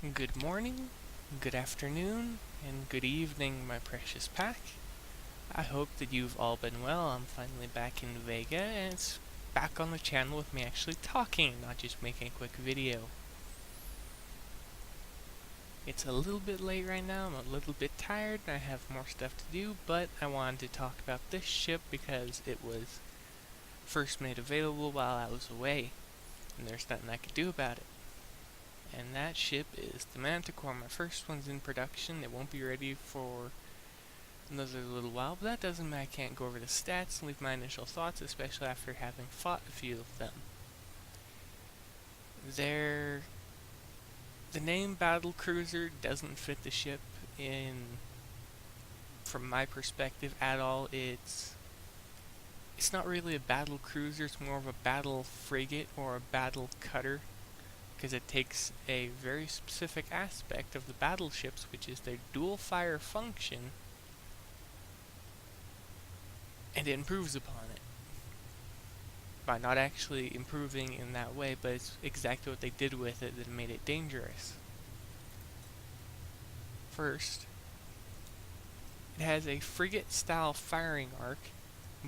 Good morning, good afternoon, and good evening, my precious pack. I hope that you've all been well. I'm finally back in Vega, and it's back on the channel with me actually talking, not just making a quick video. It's a little bit late right now, I'm a little bit tired, and I have more stuff to do, but I wanted to talk about this ship because it was first made available while I was away, and there's nothing I could do about it. And that ship is the Manticore. My first one's in production. It won't be ready for another little while, but that doesn't mean I can't go over the stats and leave my initial thoughts, especially after having fought a few of them. The name Battlecruiser doesn't fit the ship from my perspective at all. It's not really a battle cruiser, it's more of a battle frigate or a battle cutter, because it takes a very specific aspect of the battleships, which is their dual fire function, and it improves upon it. By not actually improving in that way, but it's exactly what they did with it that made it dangerous. First, it has a frigate-style firing arc,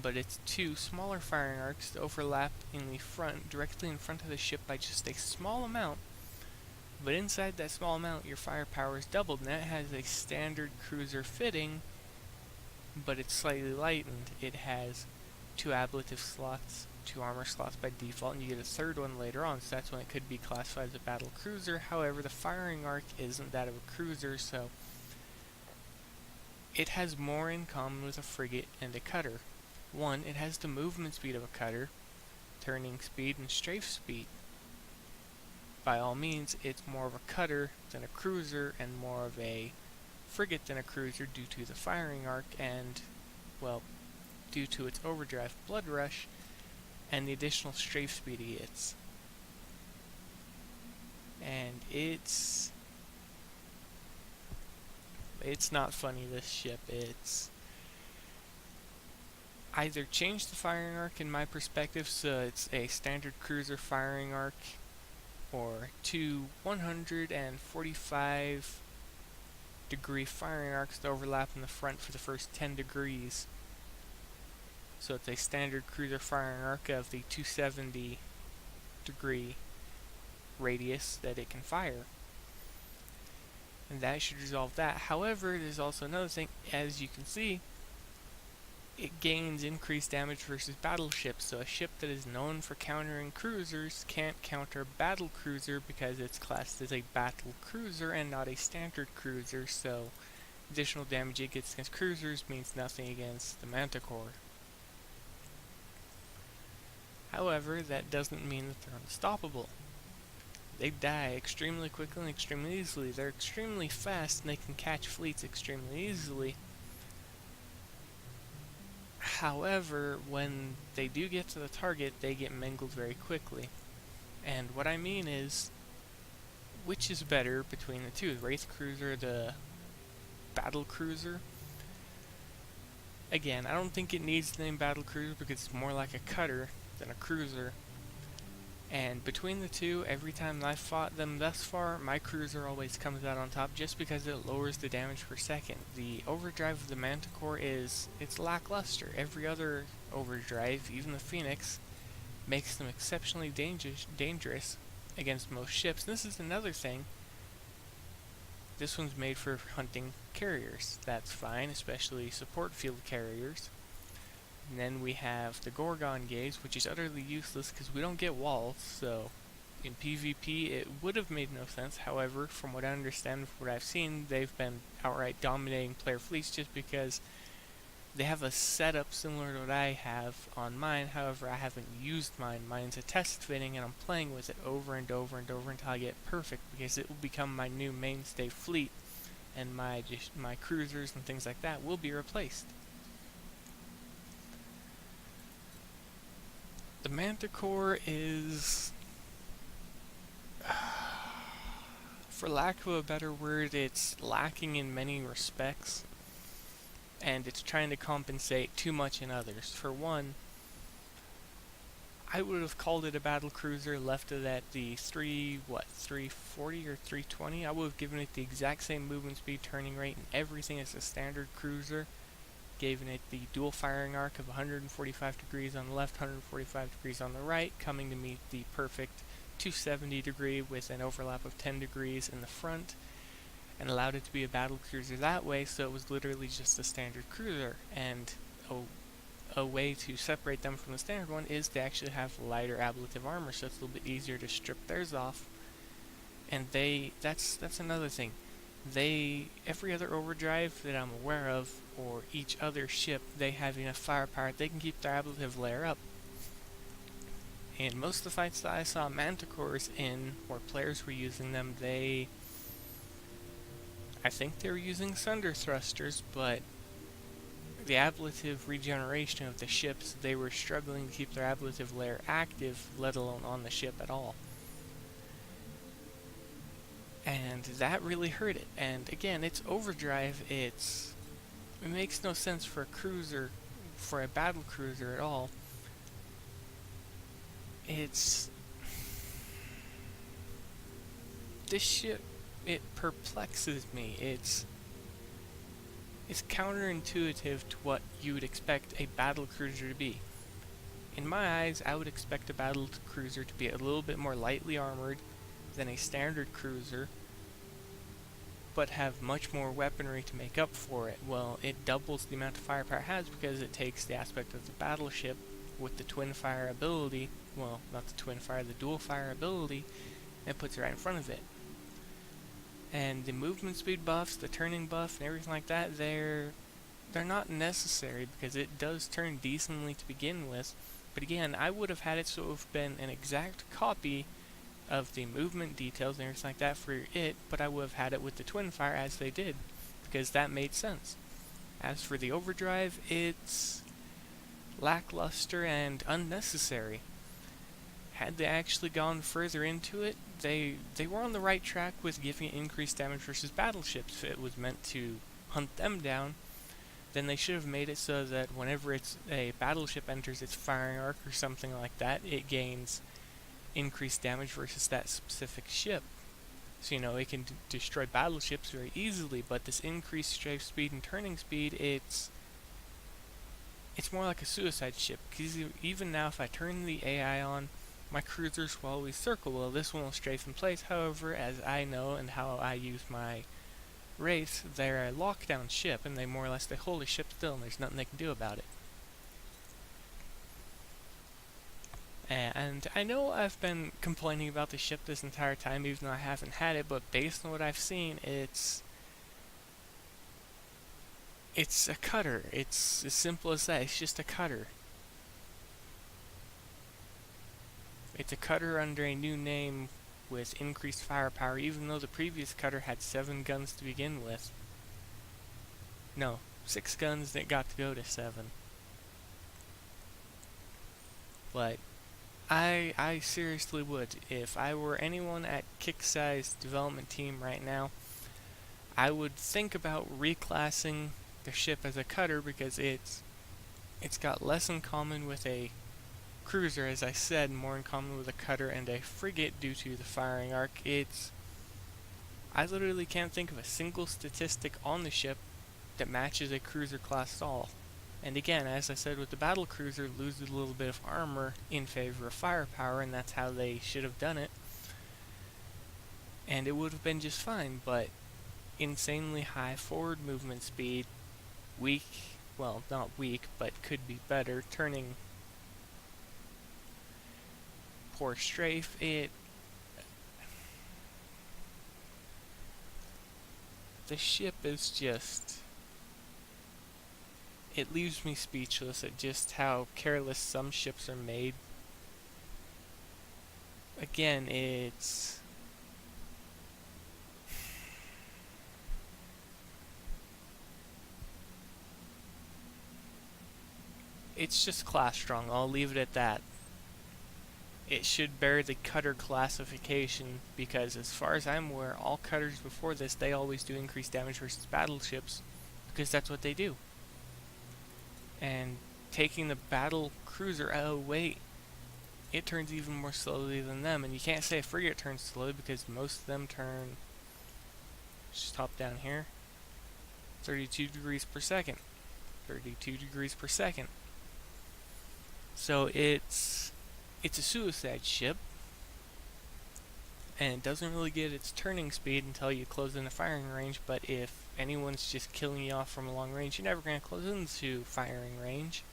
but it's two smaller firing arcs that overlap in the front, directly in front of the ship by just a small amount. But inside that small amount, your firepower is doubled, and that has a standard cruiser fitting, but it's slightly lightened. It has 2 ablative slots, 2 armor slots by default, and you get a third one later on, so that's when it could be classified as a battle cruiser. However, the firing arc isn't that of a cruiser, so it has more in common with a frigate and a cutter. One, it has the movement speed of a cutter, turning speed and strafe speed. By all means, it's more of a cutter than a cruiser and more of a frigate than a cruiser due to the firing arc and, well, due to its overdrive blood rush and the additional strafe speed it gets. And it's not funny, this ship. It's either change the firing arc in my perspective so it's a standard cruiser firing arc, or 2 145 degree firing arcs that overlap in the front for the first 10 degrees. So it's a standard cruiser firing arc of the 270 degree radius that it can fire. And that should resolve that. However, there's also another thing. As you can see, it gains increased damage versus battleships, so a ship that is known for countering cruisers can't counter a battle cruiser because it's classed as a battle cruiser and not a standard cruiser, so additional damage it gets against cruisers means nothing against the Manticore. However, that doesn't mean that they're unstoppable. They die extremely quickly and extremely easily. They're extremely fast and they can catch fleets extremely easily. However, when they do get to the target, they get mangled very quickly. And what I mean is, which is better between the two? The Wraith Cruiser, the Battlecruiser? Again, I don't think it needs the name Battlecruiser because it's more like a cutter than a cruiser. And between the two, every time I've fought them thus far, my cruiser always comes out on top just because it lowers the damage per second. The overdrive of the Manticore it's lackluster. Every other overdrive, even the Phoenix, makes them exceptionally dangerous against most ships. And this is another thing. This one's made for hunting carriers. That's fine, especially support field carriers. And then we have the Gorgon Gaze, which is utterly useless because we don't get walls, so in PvP it would have made no sense. However, from what I understand, from what I've seen, they've been outright dominating player fleets just because they have a setup similar to what I have on mine. However, I haven't used mine. Mine's a test fitting and I'm playing with it over and over and over until I get perfect, because it will become my new mainstay fleet and my cruisers and things like that will be replaced. The Manticore is, for lack of a better word, it's lacking in many respects, and it's trying to compensate too much in others. For one, I would have called it a battle cruiser, left it at the 340 or 320. I would have given it the exact same movement speed, turning rate, and everything as a standard cruiser. Given it the dual firing arc of 145 degrees on the left, 145 degrees on the right, coming to meet the perfect 270 degree with an overlap of 10 degrees in the front, and allowed it to be a battle cruiser that way, so it was literally just a standard cruiser. And a way to separate them from the standard one is to actually have lighter ablative armor, so it's a little bit easier to strip theirs off. And that's another thing. Every other overdrive that I'm aware of, or each other ship, they have enough firepower, they can keep their ablative layer up. In most of the fights that I saw Manticores in, where players were using them, I think they were using Sunder Thrusters, but the ablative regeneration of the ships, they were struggling to keep their ablative layer active, let alone on the ship at all. And that really hurt it. And again, it's overdrive, it makes no sense for a cruiser, for a battle cruiser at all. This ship, it perplexes me. It's counterintuitive to what you would expect a battle cruiser to be. In my eyes, I would expect a battle cruiser to be a little bit more lightly armored than a standard cruiser, but have much more weaponry to make up for it. Well, it doubles the amount of firepower it has because it takes the aspect of the battleship with the twin fire ability, well, not the twin fire, the dual fire ability, and puts it right in front of it. And the movement speed buffs, the turning buff, and everything like that, they're not necessary because it does turn decently to begin with. But again, I would have had it so it would have been an exact copy of the movement details and everything like that for it, but I would have had it with the twin fire as they did, because that made sense. As for the overdrive, it's lackluster and unnecessary. Had they actually gone further into it, they were on the right track with giving it increased damage versus battleships. If it was meant to hunt them down, then they should have made it so that whenever a battleship enters its firing arc or something like that, it gains increased damage versus that specific ship. So, it can destroy battleships very easily, but this increased strafe speed and turning speed, it's more like a suicide ship, because even now if I turn the AI on, my cruisers will always circle. Well, this one will strafe in place. However, as I know and how I use my race, they're a lockdown ship, and they hold a ship still, and there's nothing they can do about it. And I know I've been complaining about the ship this entire time, even though I haven't had it, but based on what I've seen, it's a cutter. It's as simple as that. It's just a cutter. It's a cutter under a new name with increased firepower, even though the previous cutter had 7 guns to begin with. No, 6 guns that got to go to 7. But I seriously would. If I were anyone at Kicksai's development team right now, I would think about reclassing the ship as a cutter, because it's got less in common with a cruiser, as I said, more in common with a cutter and a frigate due to the firing arc. I literally can't think of a single statistic on the ship that matches a cruiser class at all. And again, as I said with the battle cruiser, loses a little bit of armor in favor of firepower, and that's how they should have done it. And it would have been just fine, but insanely high forward movement speed, weak, well, not weak, but could be better, turning, poor strafe, the ship is just, it leaves me speechless at just how careless some ships are made. Again, it's just class strong. I'll leave it at that. It should bear the cutter classification, because as far as I'm aware, all cutters before this, they always do increased damage versus battleships, because that's what they do. And taking the battle cruiser, oh wait, it turns even more slowly than them. And you can't say a frigate turns slowly because most of them turn, just hop down here, 32 degrees per second. 32 degrees per second. So it's a suicide ship, and it doesn't really get its turning speed until you close in the firing range, but if anyone's just killing you off from a long range, you're never going to close into firing range.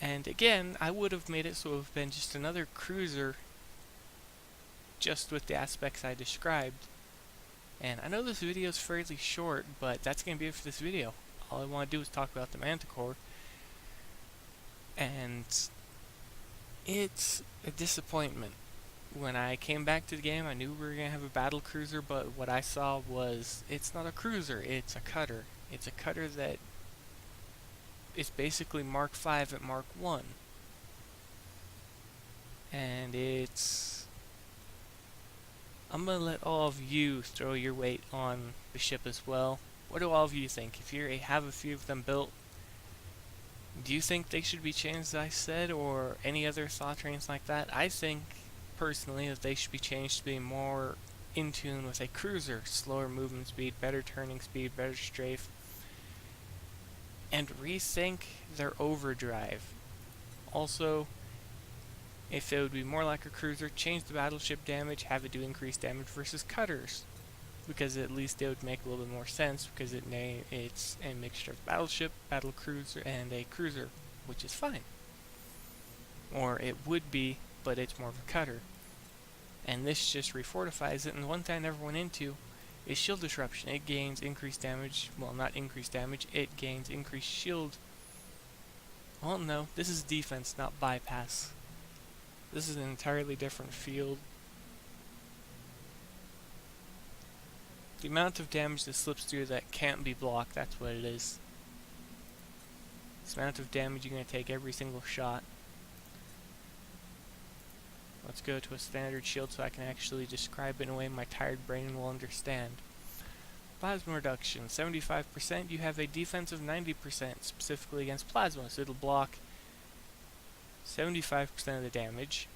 And again, I would have made it so it would have been just another cruiser, just with the aspects I described. And I know this video is fairly short, but that's going to be it for this video. All I want to do is talk about the Manticore. And it's a disappointment. When I came back to the game, I knew we were going to have a Battlecruiser, but what I saw was, it's not a cruiser, it's a cutter. It's a cutter that is basically Mark V at Mark I. And I'm going to let all of you throw your weight on the ship as well. What do all of you think? If you have a few of them built, do you think they should be changed, as I said, or any other thoughts or anything like that? I think, personally, that they should be changed to be more in tune with a cruiser. Slower movement speed, better turning speed, better strafe. And rethink their overdrive. Also, if it would be more like a cruiser, change the battleship damage, have it do increased damage versus cutters. Because at least it would make a little bit more sense, because it's a mixture of battleship, battlecruiser, and a cruiser, which is fine. Or it would be, but it's more of a cutter. And this just refortifies it, and the one thing I never went into is shield disruption. It gains increased damage, well, not increased damage, it gains increased shield. Well, no, this is defense, not bypass. This is an entirely different field. The amount of damage that slips through that can't be blocked, that's what it is. It's the amount of damage you're going to take every single shot. Let's go to a standard shield so I can actually describe it in a way my tired brain will understand. Plasma reduction, 75%. You have a defense of 90%, specifically against plasma, so it'll block 75% of the damage.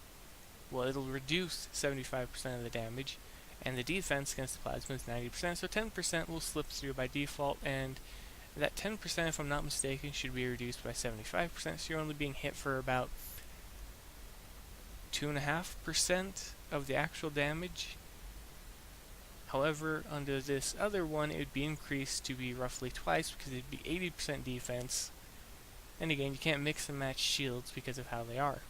Well, it'll reduce 75% of the damage. And the defense against the plasma is 90%, so 10% will slip through by default, and that 10%, if I'm not mistaken, should be reduced by 75%, so you're only being hit for about 2.5% of the actual damage. However, under this other one, it would be increased to be roughly twice, because it'd be 80% defense. And again, you can't mix and match shields because of how they are.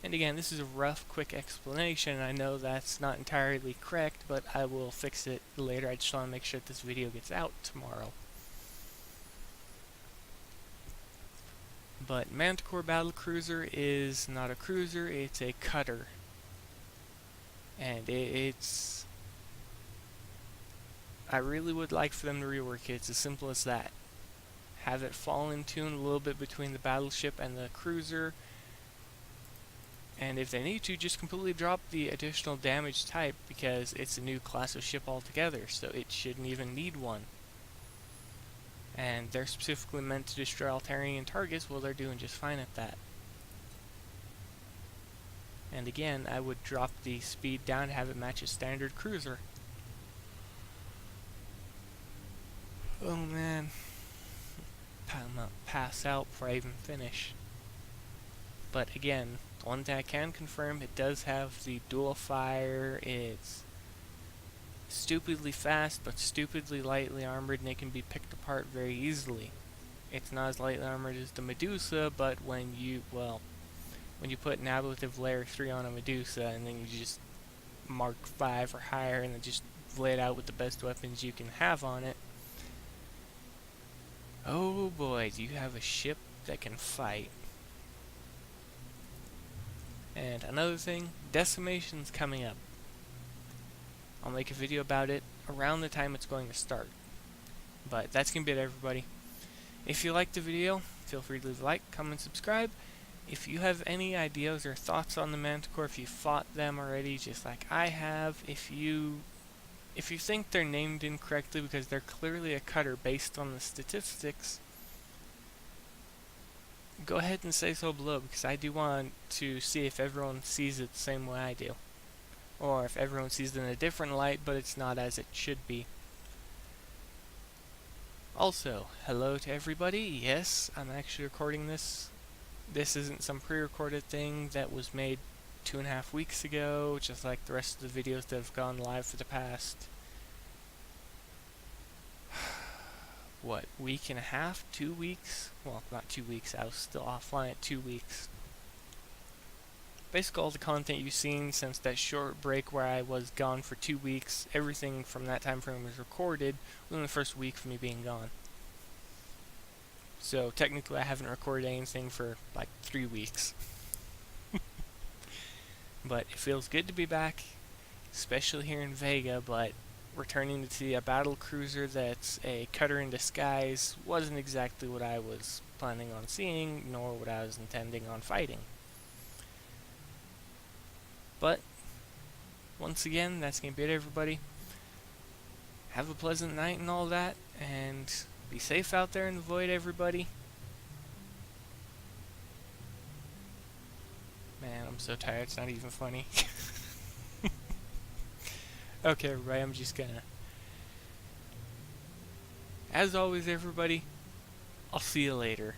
And again, this is a rough, quick explanation, and I know that's not entirely correct, but I will fix it later. I just want to make sure that this video gets out tomorrow. But Manticore Battlecruiser is not a cruiser, it's a cutter. And I really would like for them to rework it. It's as simple as that. Have it fall in tune a little bit between the battleship and the cruiser. And if they need to, just completely drop the additional damage type, because it's a new class of ship altogether, so it shouldn't even need one. And they're specifically meant to destroy Altarian targets, well, they're doing just fine at that. And again, I would drop the speed down to have it match a standard cruiser. Oh man. I'm gonna pass out before I even finish. But again, one thing I can confirm, it does have the dual fire. It's stupidly fast, but stupidly lightly armored, and it can be picked apart very easily. It's not as lightly armored as the Medusa, but when you put an ablative layer 3 on a Medusa, and then you just Mark 5 or higher, and then just lay it out with the best weapons you can have on it. Oh boy, do you have a ship that can fight. And another thing, Decimation's coming up. I'll make a video about it around the time it's going to start. But that's going to be it, everybody. If you liked the video, feel free to leave a like, comment, subscribe. If you have any ideas or thoughts on the Manticore, if you fought them already, just like I have, if you think they're named incorrectly because they're clearly a cutter based on the statistics, go ahead and say so below, because I do want to see if everyone sees it the same way I do. Or if everyone sees it in a different light, but it's not as it should be. Also, hello to everybody. Yes, I'm actually recording this. This isn't some pre-recorded thing that was made 2.5 weeks ago, just like the rest of the videos that have gone live for the past, what, week and a half? 2 weeks? Well, not 2 weeks, I was still offline at 2 weeks. Basically all the content you've seen since that short break where I was gone for 2 weeks, everything from that time frame was recorded within the first week of me being gone. So technically I haven't recorded anything for like 3 weeks. But it feels good to be back, especially here in Vega, but returning to see a Battlecruiser that's a cutter in disguise wasn't exactly what I was planning on seeing, nor what I was intending on fighting. But, once again, that's going to be it, everybody. Have a pleasant night and all that, and be safe out there in the void, everybody. Man, I'm so tired, it's not even funny. Okay, everybody, I'm just gonna... As always, everybody, I'll see you later.